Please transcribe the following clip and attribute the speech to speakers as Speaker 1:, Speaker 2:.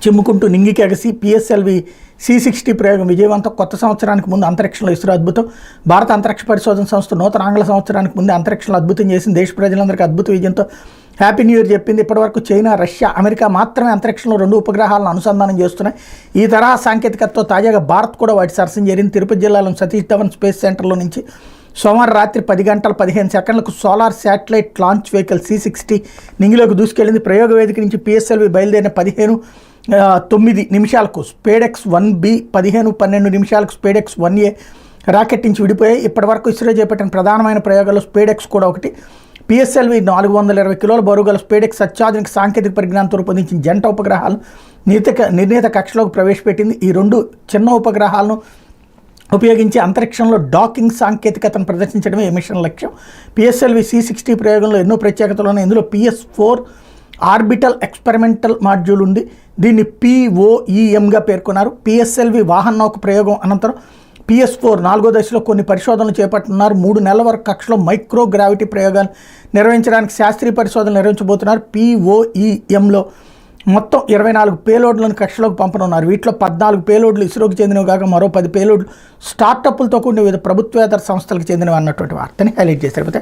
Speaker 1: చిమ్ముకుంటూ నింగికి ఎగసి PSLV C-60 ప్రయోగం విజయవంతం. కొత్త సంవత్సరానికి ముందు అంతరిక్షంలో ఇస్రో అద్భుతం. భారత అంతరిక్ష పరిశోధన సంస్థ నూతన ఆంగ్ల సంవత్సరానికి ముందు అంతరిక్షంలో అద్భుతం చేసింది. దేశ ప్రజలందరికీ అద్భుత విజయంతో హ్యాపీ న్యూ ఇయర్ చెప్పింది. ఇప్పటివరకు చైనా, రష్యా, అమెరికా మాత్రమే అంతరిక్షంలో 2 ఉపగ్రహాలను అనుసంధానం చేస్తున్నాయి. ఈ తరహా సాంకేతికతతో తాజాగా భారత్ కూడా వాటి సరసన చేరింది. తిరుపతి జిల్లాలోని సతీష్ ధవన్ స్పేస్ సెంటర్లో నుంచి సోమవారం రాత్రి 10:15 solar satellite launch vehicle C-60 నింగిలోకి దూసుకెళ్లింది. ప్రయోగ వేదిక నుంచి పిఎస్ఎల్వి బయలుదేరిన 15:09 SpaDeX 1B, 15:12 SpaDeX 1A rocket నుంచి విడిపోయాయి. ఇప్పటివరకు ఇస్రో చేపట్టిన ప్రధానమైన ప్రయోగాల్లో స్పేడెక్స్ కూడా ఒకటి. పిఎస్ఎల్వి 420 కిలోల బరువు గల స్పేడెక్స్ అత్యాధునిక సాంకేతిక పరిజ్ఞానంతో రూపొందించిన జంట ఉపగ్రహాలను నిర్ణీత కక్షలోకి ప్రవేశపెట్టింది. ఈ 2 చిన్న ఉపగ్రహాలను ఉపయోగించి అంతరిక్షంలో డాకింగ్ సాంకేతికతను ప్రదర్శించడమే ఈ మిషన్ లక్ష్యం. పిఎస్ఎల్వి C-60 ప్రయోగంలో ఎన్నో ప్రత్యేకతలు ఉన్నాయి. ఇందులో PS-4 ఆర్బిటల్ ఎక్స్పెరిమెంటల్ మాడ్యూల్ ఉంది. దీన్ని POEMగా పేర్కొన్నారు. పిఎస్ఎల్వి వాహన నౌక ప్రయోగం అనంతరం PS-4 4వ దశలో కొన్ని పరిశోధనలు చేపట్టున్నారు. 3 నెలల వరకు కక్షలో మైక్రో గ్రావిటీ ప్రయోగాలు నిర్వహించడానికి శాస్త్రీయ పరిశోధనలు నిర్వహించబోతున్నారు. POEMలో మొత్తం 24 పేలోడ్లను కక్షలోకి పంపనున్నారు. వీటిలో 14 పేలోడ్లు ఇస్రోకి చెందినవి కాగా మరో 10 పేలోడ్లు స్టార్టప్లతో కూడిన వివిధ ప్రభుత్వేతర సంస్థలకు చెందినవి అన్నటువంటి వార్తని హైలైట్ చేశారు.